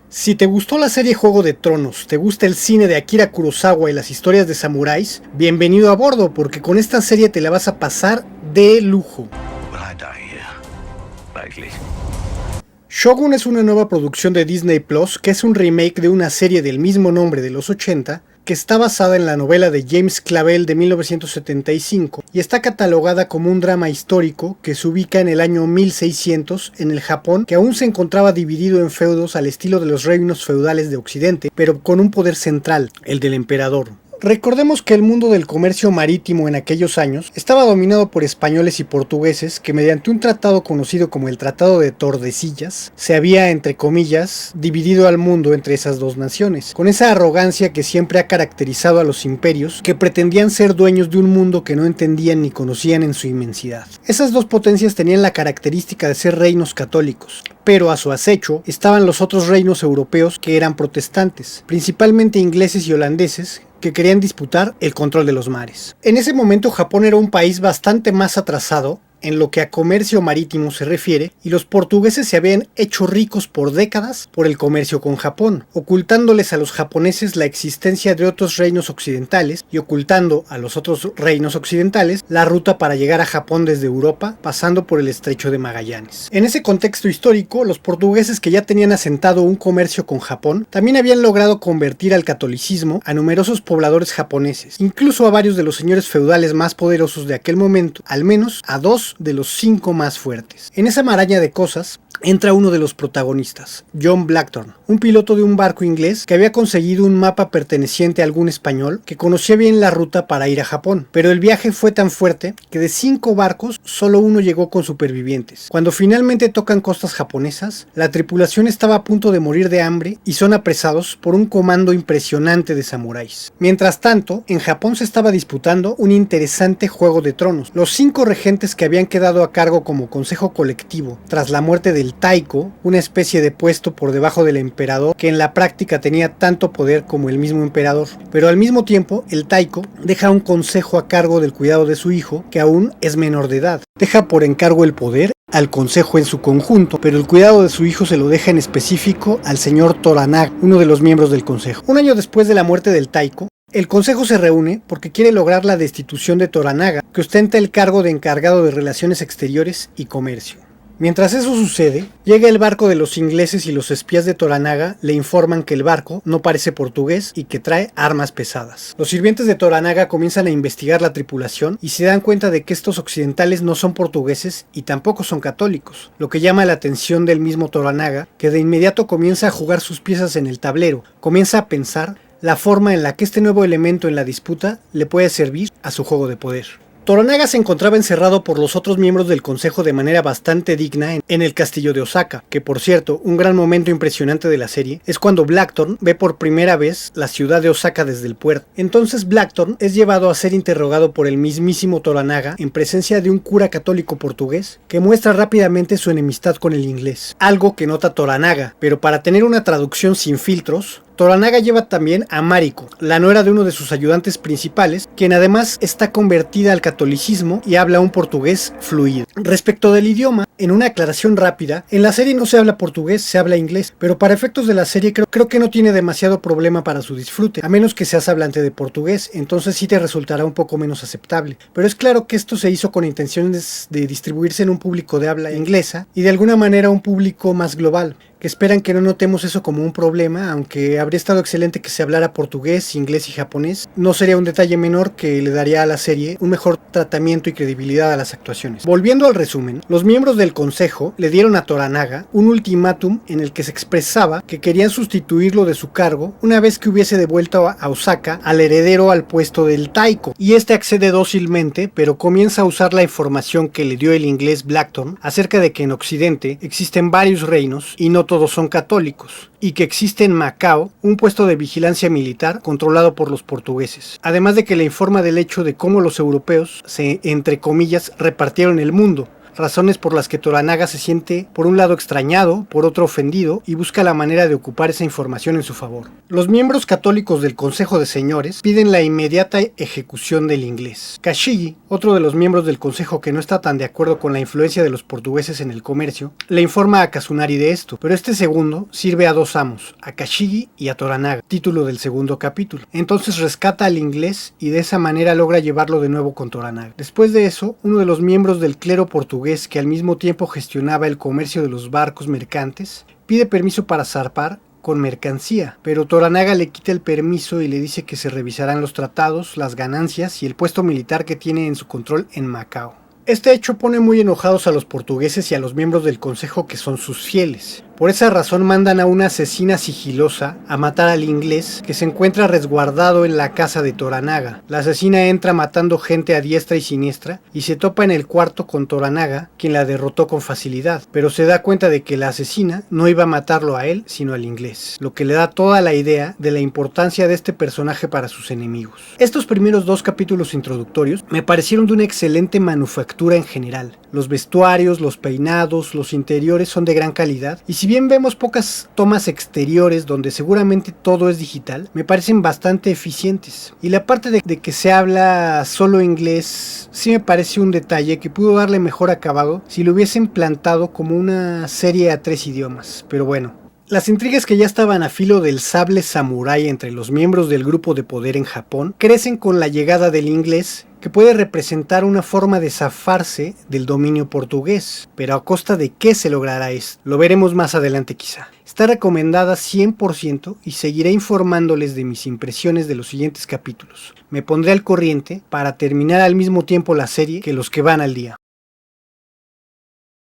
Si te gustó la serie Juego de Tronos, te gusta el cine de Akira Kurosawa y las historias de samuráis, bienvenido a bordo porque con esta serie te la vas a pasar de lujo. Shogun es una nueva producción de Disney Plus que es un remake de una serie del mismo nombre de los 80 que está basada en la novela de James Clavell de 1975 y está catalogada como un drama histórico que se ubica en el año 1600 en el Japón que aún se encontraba dividido en feudos al estilo de los reinos feudales de Occidente, pero con un poder central, el del emperador. Recordemos que el mundo del comercio marítimo en aquellos años estaba dominado por españoles y portugueses que mediante un tratado conocido como el Tratado de Tordesillas se había, entre comillas, dividido al mundo entre esas dos naciones, con esa arrogancia que siempre ha caracterizado a los imperios que pretendían ser dueños de un mundo que no entendían ni conocían en su inmensidad. Esas dos potencias tenían la característica de ser reinos católicos, pero a su acecho estaban los otros reinos europeos que eran protestantes, principalmente ingleses y holandeses, que querían disputar el control de los mares. En ese momento Japón era un país bastante más atrasado en lo que a comercio marítimo se refiere, y los portugueses se habían hecho ricos por décadas por el comercio con Japón, ocultándoles a los japoneses la existencia de otros reinos occidentales y ocultando a los otros reinos occidentales la ruta para llegar a Japón desde Europa, pasando por el estrecho de Magallanes. En ese contexto histórico, los portugueses que ya tenían asentado un comercio con Japón, también habían logrado convertir al catolicismo a numerosos pobladores japoneses, incluso a varios de los señores feudales más poderosos de aquel momento, al menos a dos de los 5 más fuertes. En esa maraña de cosas entra uno de los protagonistas, John Blackthorne, un piloto de un barco inglés que había conseguido un mapa perteneciente a algún español que conocía bien la ruta para ir a Japón, pero el viaje fue tan fuerte que de 5 barcos solo uno llegó con supervivientes. Cuando finalmente tocan costas japonesas, la tripulación estaba a punto de morir de hambre y son apresados por un comando impresionante de samuráis. Mientras tanto, en Japón se estaba disputando un interesante juego de tronos. Los 5 regentes que habían quedado a cargo como consejo colectivo tras la muerte del Taiko, una especie de puesto por debajo del emperador que en la práctica tenía tanto poder como el mismo emperador, pero al mismo tiempo el Taiko deja un consejo a cargo del cuidado de su hijo que aún es menor de edad. Deja por encargo el poder al consejo en su conjunto, pero el cuidado de su hijo se lo deja en específico al señor Toranaga, uno de los miembros del consejo. Un año después de la muerte del Taiko, el consejo se reúne porque quiere lograr la destitución de Toranaga, que ostenta el cargo de encargado de relaciones exteriores y comercio. Mientras eso sucede, llega el barco de los ingleses y los espías de Toranaga le informan que el barco no parece portugués y que trae armas pesadas. Los sirvientes de Toranaga comienzan a investigar la tripulación y se dan cuenta de que estos occidentales no son portugueses y tampoco son católicos, lo que llama la atención del mismo Toranaga, que de inmediato comienza a jugar sus piezas en el tablero, comienza a pensar la forma en la que este nuevo elemento en la disputa le puede servir a su juego de poder. Toranaga se encontraba encerrado por los otros miembros del consejo de manera bastante digna en el castillo de Osaka, que por cierto, un gran momento impresionante de la serie es cuando Blackthorne ve por primera vez la ciudad de Osaka desde el puerto. Entonces Blackthorne es llevado a ser interrogado por el mismísimo Toranaga en presencia de un cura católico portugués que muestra rápidamente su enemistad con el inglés, algo que nota Toranaga, pero para tener una traducción sin filtros, Toranaga lleva también a Mariko, la nuera de uno de sus ayudantes principales, quien además está convertida al catolicismo y habla un portugués fluido. Respecto del idioma, en una aclaración rápida, en la serie no se habla portugués, se habla inglés, pero para efectos de la serie creo que no tiene demasiado problema para su disfrute, a menos que seas hablante de portugués, entonces sí te resultará un poco menos aceptable. Pero es claro que esto se hizo con intenciones de distribuirse en un público de habla inglesa y de alguna manera un público más global, que esperan que no notemos eso como un problema, aunque habría estado excelente que se hablara portugués, inglés y japonés. No sería un detalle menor que le daría a la serie un mejor tratamiento y credibilidad a las actuaciones. Volviendo al resumen, los miembros del consejo le dieron a Toranaga un ultimátum en el que se expresaba que querían sustituirlo de su cargo una vez que hubiese devuelto a Osaka al heredero al puesto del Taiko, y este accede dócilmente, pero comienza a usar la información que le dio el inglés Blackthorne acerca de que en Occidente existen varios reinos y no todos son católicos, y que existe en Macao un puesto de vigilancia militar controlado por los portugueses, además de que le informa del hecho de cómo los europeos se, entre comillas, repartieron el mundo, razones por las que Toranaga se siente por un lado extrañado, por otro ofendido y busca la manera de ocupar esa información en su favor. Los miembros católicos del Consejo de Señores piden la inmediata ejecución del inglés. Kashigi, otro de los miembros del consejo que no está tan de acuerdo con la influencia de los portugueses en el comercio, le informa a Kazunari de esto, pero este segundo sirve a dos amos, a Kashigi y a Toranaga, título del segundo capítulo. Entonces rescata al inglés y de esa manera logra llevarlo de nuevo con Toranaga. Después de eso, uno de los miembros del clero portugués que al mismo tiempo gestionaba el comercio de los barcos mercantes, pide permiso para zarpar con mercancía, pero Toranaga le quita el permiso y le dice que se revisarán los tratados, las ganancias y el puesto militar que tiene en su control en Macao. Este hecho pone muy enojados a los portugueses y a los miembros del consejo que son sus fieles. Por esa razón mandan a una asesina sigilosa a matar al inglés que se encuentra resguardado en la casa de Toranaga. La asesina entra matando gente a diestra y siniestra y se topa en el cuarto con Toranaga, quien la derrotó con facilidad, pero se da cuenta de que la asesina no iba a matarlo a él sino al inglés, lo que le da toda la idea de la importancia de este personaje para sus enemigos. Estos primeros dos capítulos introductorios me parecieron de una excelente manufactura en general. Los vestuarios, los peinados, los interiores son de gran calidad y si bien vemos pocas tomas exteriores donde seguramente todo es digital, me parecen bastante eficientes. Y la parte de que se habla solo inglés sí me parece un detalle que pudo darle mejor acabado si lo hubiesen plantado como una serie a 3 idiomas, pero bueno. Las intrigas que ya estaban a filo del sable samurái entre los miembros del grupo de poder en Japón crecen con la llegada del inglés, que puede representar una forma de zafarse del dominio portugués, pero a costa de qué se logrará esto. Lo veremos más adelante quizá. Está recomendada 100% y seguiré informándoles de mis impresiones de los siguientes capítulos. Me pondré al corriente para terminar al mismo tiempo la serie que los que van al día.